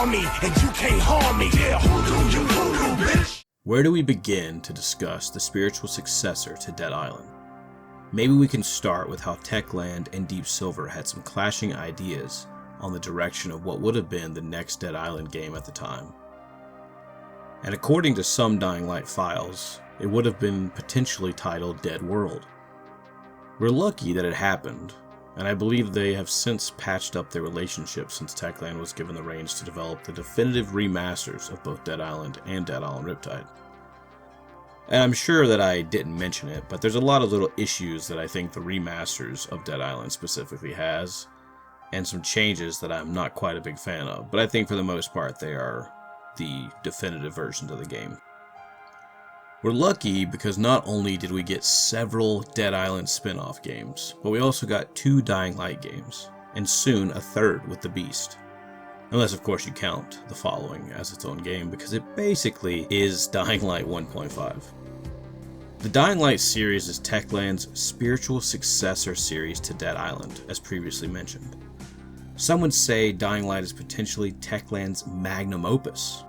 army, and you can't harm me. Yeah, hoodoo, you hoodoo, bitch. Where do we begin to discuss the spiritual successor to Dead Island? Maybe we can start with how Techland and Deep Silver had some clashing ideas on the direction of what would have been the next Dead Island game at the time. And according to some Dying Light files, it would have been potentially titled Dead World. We're lucky that it happened, and I believe they have since patched up their relationship since Techland was given the reins to develop the definitive remasters of both Dead Island and Dead Island Riptide. And I'm sure that I didn't mention it, but there's a lot of little issues that I think the remasters of Dead Island specifically has, and some changes that I'm not quite a big fan of, but I think for the most part they are the definitive versions of the game. We're lucky because not only did we get several Dead Island spin-off games, but we also got 2 Dying Light games, and soon a 3rd with the Beast. Unless of course you count the following as its own game, because it basically is Dying Light 1.5. The Dying Light series is Techland's spiritual successor series to Dead Island, as previously mentioned. Some would say Dying Light is potentially Techland's magnum opus.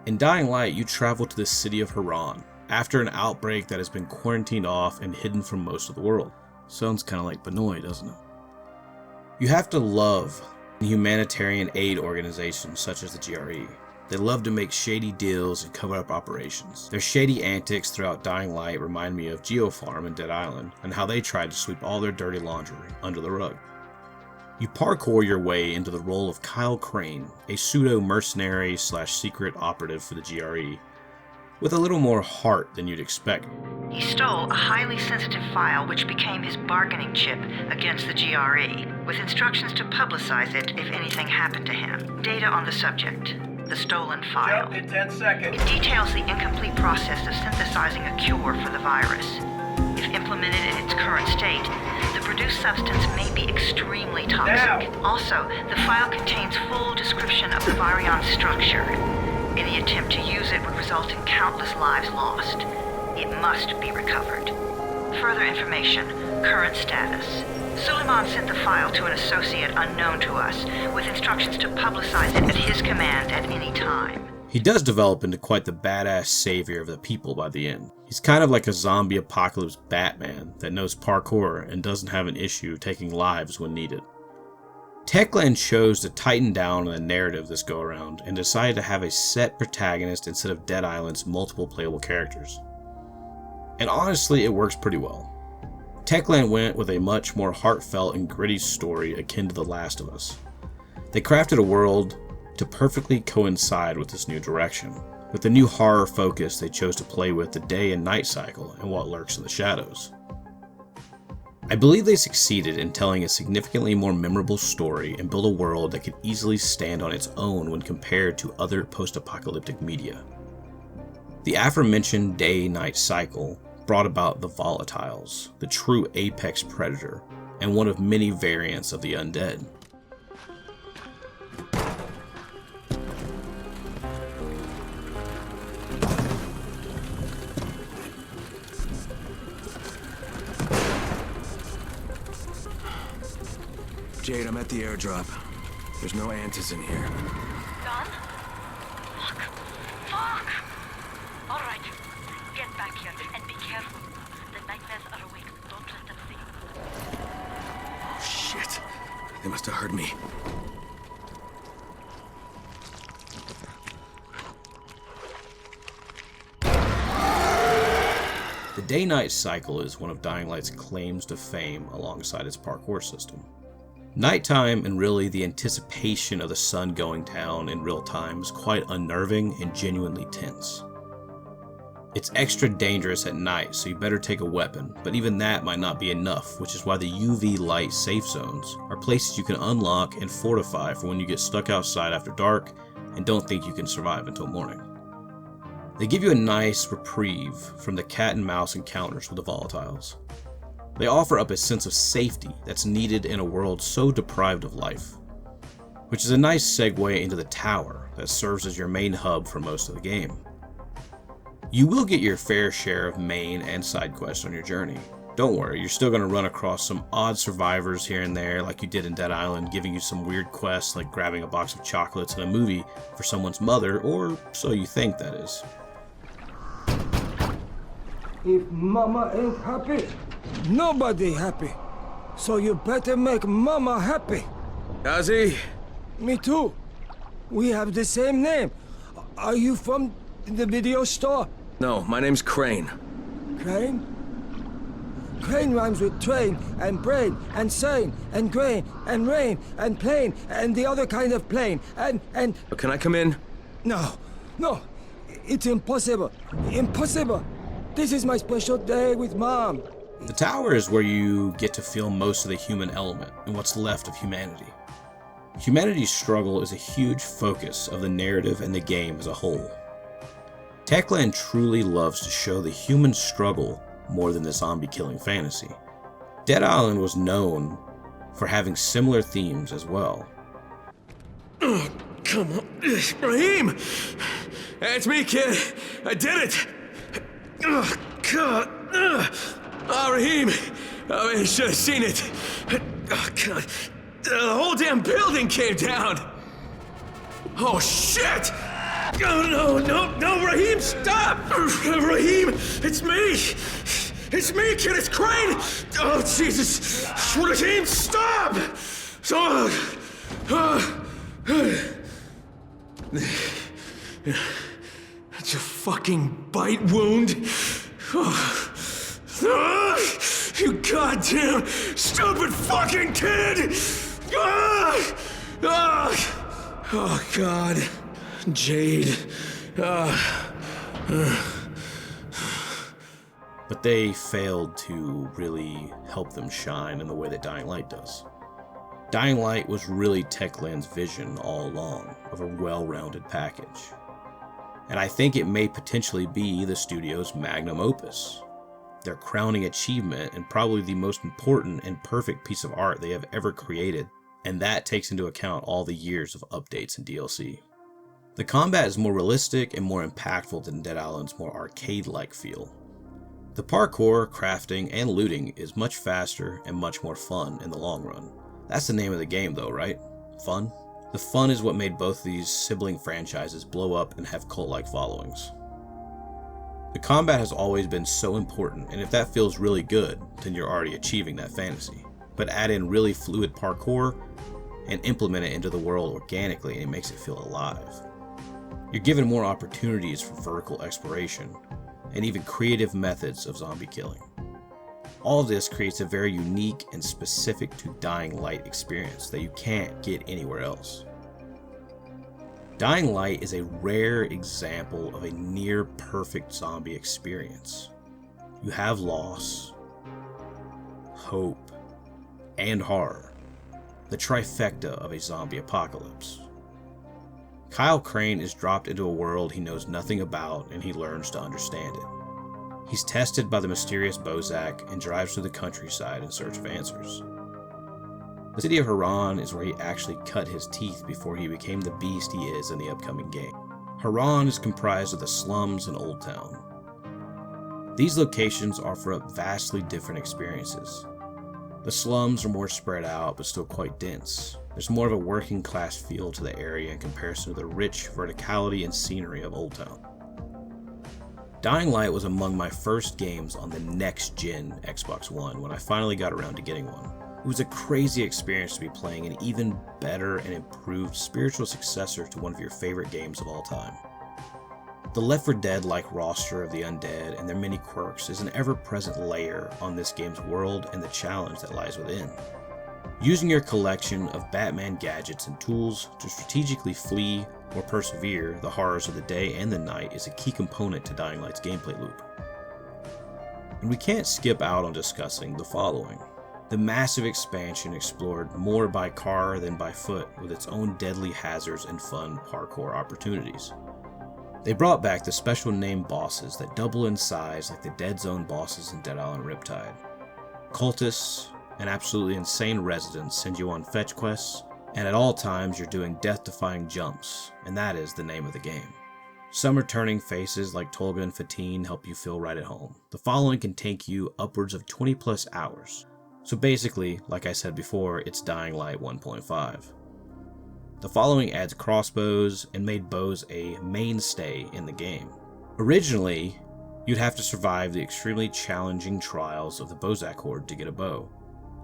In Dying Light, you travel to the city of Harran after an outbreak that has been quarantined off and hidden from most of the world. Sounds kinda like Benoit, doesn't it? You have to love humanitarian aid organizations such as the GRE. They love to make shady deals and cover up operations. Their shady antics throughout Dying Light remind me of GeoFarm and Dead Island, and how they tried to sweep all their dirty laundry under the rug. You parkour your way into the role of Kyle Crane, a pseudo-mercenary / secret operative for the GRE, with a little more heart than you'd expect. He stole a highly sensitive file which became his bargaining chip against the GRE, with instructions to publicize it if anything happened to him. Data on the subject. The stolen file. Jump in 10 seconds. It details the incomplete process of synthesizing a cure for the virus. If implemented in its current state, the produced substance may be extremely toxic. Now. Also, the file contains full description of the virion structure. Any attempt to use it would result in countless lives lost. It must be recovered. Further information, current status. Suleiman sent the file to an associate unknown to us, with instructions to publicize it at his command at any time. He does develop into quite the badass savior of the people by the end. He's kind of like a zombie apocalypse Batman that knows parkour and doesn't have an issue taking lives when needed. Techland chose to tighten down on the narrative this go around and decided to have a set protagonist instead of Dead Island's multiple playable characters. And honestly, it works pretty well. Techland went with a much more heartfelt and gritty story akin to The Last of Us. They crafted a world to perfectly coincide with this new direction. With the new horror focus, they chose to play with the day and night cycle and what lurks in the shadows. I believe they succeeded in telling a significantly more memorable story and build a world that could easily stand on its own when compared to other post-apocalyptic media. The aforementioned day-night cycle brought about the volatiles, the true apex predator, and one of many variants of the undead. Jade, I'm at the airdrop. There's no antis in here. Done? Fuck! Alright, get back here and be careful. The nightmares are awake. Don't let them see you. Oh, shit. They must have heard me. The day-night cycle is one of Dying Light's claims to fame alongside its parkour system. Nighttime, and really the anticipation of the sun going down in real time, is quite unnerving and genuinely tense. It's extra dangerous at night, so you better take a weapon, but even that might not be enough, which is why the UV light safe zones are places you can unlock and fortify for when you get stuck outside after dark and don't think you can survive until morning. They give you a nice reprieve from the cat and mouse encounters with the volatiles. They offer up a sense of safety that's needed in a world so deprived of life, which is a nice segue into the tower that serves as your main hub for most of the game. You will get your fair share of main and side quests on your journey, Don't worry, you're still going to run across some odd survivors here and there like you did in Dead Island, giving you some weird quests like grabbing a box of chocolates in a movie for someone's mother, or so you think, that is. If Mama ain't happy, nobody happy. So you better make Mama happy. Ozzy? Me too. We have the same name. Are you from the video store? No, my name's Crane. Crane? Crane rhymes with train, and brain, and sane, and grain, and rain, and plane, and the other kind of plane, and... Can I come in? No, it's impossible. Impossible. This is my special day with Mom. The tower is where you get to feel most of the human element and what's left of humanity. Humanity's struggle is a huge focus of the narrative and the game as a whole. Techland truly loves to show the human struggle more than the zombie-killing fantasy. Dead Island was known for having similar themes as well. Oh, come on. Raheem! It's me, kid. I did it! Oh, God. Oh, Raheem! Oh, you should have seen it. Oh, God. The whole damn building came down! Oh, shit! Oh, no, Raheem, stop! Raheem, it's me! It's me, kid, it's Crane! Oh, Jesus! Raheem, stop! That's a fucking bite wound. You goddamn stupid fucking kid! Oh, God. Jade. But they failed to really help them shine in the way that Dying Light does. Dying Light was really Techland's vision all along of a well-rounded package. And I think it may potentially be the studio's magnum opus, their crowning achievement and probably the most important and perfect piece of art they have ever created, and that takes into account all the years of updates and DLC. The combat is more realistic and more impactful than Dead Island's more arcade-like feel. The parkour, crafting, and looting is much faster and much more fun in the long run. That's the name of the game though, right? Fun? The fun is what made both these sibling franchises blow up and have cult-like followings. The combat has always been so important, and if that feels really good, then you're already achieving that fantasy. But add in really fluid parkour and implement it into the world organically, and it makes it feel alive. You're given more opportunities for vertical exploration, and even creative methods of zombie killing. All of this creates a very unique and specific to Dying Light experience that you can't get anywhere else. Dying Light is a rare example of a near-perfect zombie experience. You have loss, hope, and horror, the trifecta of a zombie apocalypse. Kyle Crane is dropped into a world he knows nothing about, and he learns to understand it. He's tested by the mysterious Bozak and drives through the countryside in search of answers. The city of Harran is where he actually cut his teeth before he became the beast he is in the upcoming game. Harran is comprised of the slums and Old Town. These locations offer up vastly different experiences. The slums are more spread out but still quite dense. There's more of a working class feel to the area in comparison to the rich verticality and scenery of Old Town. Dying Light was among my first games on the next-gen Xbox One when I finally got around to getting one. It was a crazy experience to be playing an even better and improved spiritual successor to one of your favorite games of all time. The Left 4 Dead-like roster of the undead and their many quirks is an ever-present layer on this game's world and the challenge that lies within. Using your collection of Batman gadgets and tools to strategically flee or persevere the horrors of the day and the night is a key component to Dying Light's gameplay loop. And we can't skip out on discussing the following. The massive expansion explored more by car than by foot with its own deadly hazards and fun parkour opportunities. They brought back the special named bosses that double in size like the Dead Zone bosses in Dead Island Riptide. Cultists and absolutely insane residents send you on fetch quests, and at all times you're doing death-defying jumps, and that is the name of the game. Some returning faces like Tolga and Fatine help you feel right at home. The following can take you upwards of 20 plus hours. So basically, like I said before, it's Dying Light 1.5. The following adds crossbows and made bows a mainstay in the game. Originally, you'd have to survive the extremely challenging trials of the Bozak Horde to get a bow.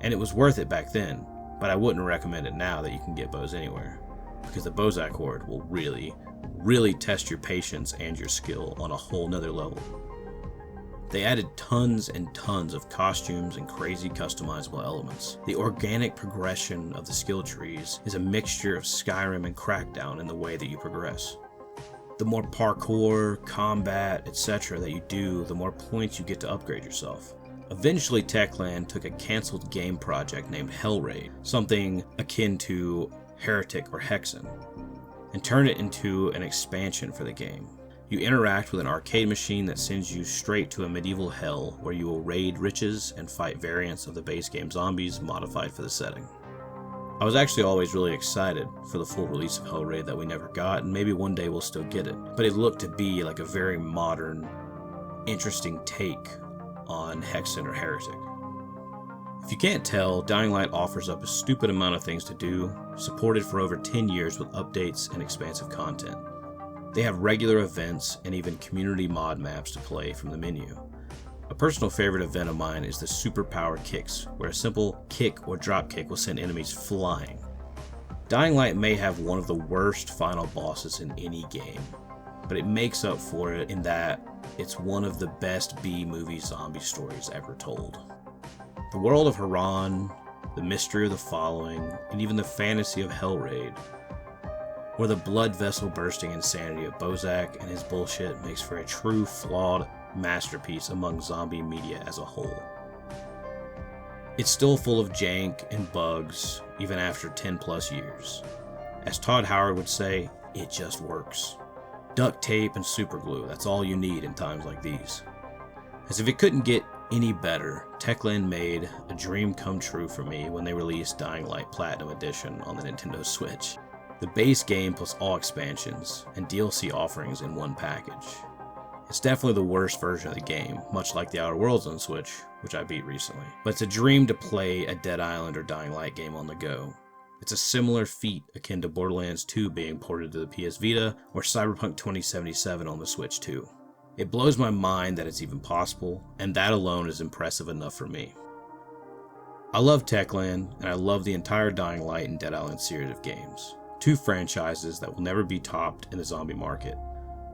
And it was worth it back then, but I wouldn't recommend it now that you can get bows anywhere, because the Bozak Horde will really test your patience and your skill on a whole nother level. They added tons and tons of costumes and crazy customizable elements. The organic progression of the skill trees is a mixture of Skyrim and Crackdown in the way that you progress. The more parkour, combat, etc. that you do, the more points you get to upgrade yourself. Eventually, Techland took a cancelled game project named Hellraid, something akin to Heretic or Hexen, and turned it into an expansion for the game. You interact with an arcade machine that sends you straight to a medieval hell where you will raid riches and fight variants of the base game zombies modified for the setting. I was actually always really excited for the full release of Hellraid that we never got, and maybe one day we'll still get it, but it looked to be like a very modern, interesting take on Hexen or Heretic. If you can't tell, Dying Light offers up a stupid amount of things to do, supported for over 10 years with updates and expansive content. They have regular events and even community mod maps to play from the menu. A personal favorite event of mine is the Superpower Kicks, where a simple kick or drop kick will send enemies flying. Dying Light may have one of the worst final bosses in any game, but it makes up for it in that it's one of the best B-movie zombie stories ever told. The world of Harran, the mystery of the following, and even the fantasy of Hellraid, or the blood vessel bursting insanity of Bozak and his bullshit, makes for a true flawed masterpiece among zombie media as a whole. It's still full of jank and bugs even after 10 plus years. As Todd Howard would say, it just works. Duct tape and super glue, that's all you need in times like these. As if it couldn't get any better, Techland made a dream come true for me when they released Dying Light Platinum Edition on the Nintendo Switch. The base game plus all expansions and DLC offerings in one package. It's definitely the worst version of the game, much like the Outer Worlds on Switch, which I beat recently. But it's a dream to play a Dead Island or Dying Light game on the go. It's a similar feat akin to Borderlands 2 being ported to the PS Vita or Cyberpunk 2077 on the Switch 2. It blows my mind that it's even possible, and that alone is impressive enough for me. I love Techland, and I love the entire Dying Light and Dead Island series of games. Two franchises that will never be topped in the zombie market.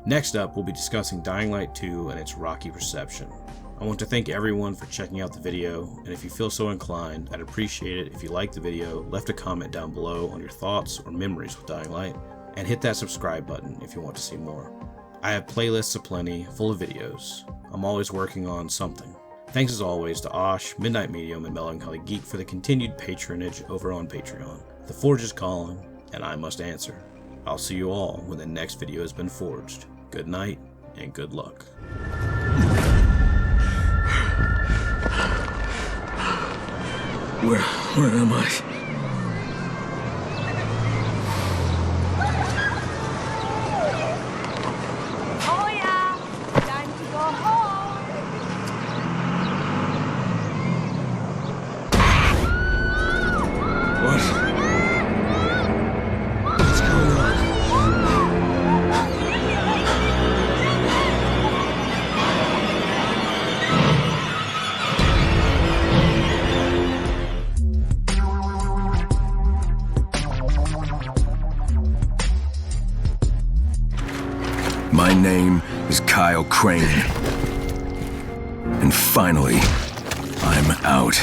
Next up, we'll be discussing Dying Light 2 and its rocky reception. I want to thank everyone for checking out the video, and if you feel so inclined, I'd appreciate it if you liked the video, left a comment down below on your thoughts or memories with Dying Light, and hit that subscribe button if you want to see more. I have playlists aplenty, full of videos. I'm always working on something. Thanks as always to Osh, Midnight Medium, and Melancholy Geek for the continued patronage over on Patreon. The Forge is calling, and I must answer. I'll see you all when the next video has been forged. Good night, and good luck. Where am I? Oh yeah, time to go home. What? What's going on? My name is Kyle Crane. And finally, I'm out.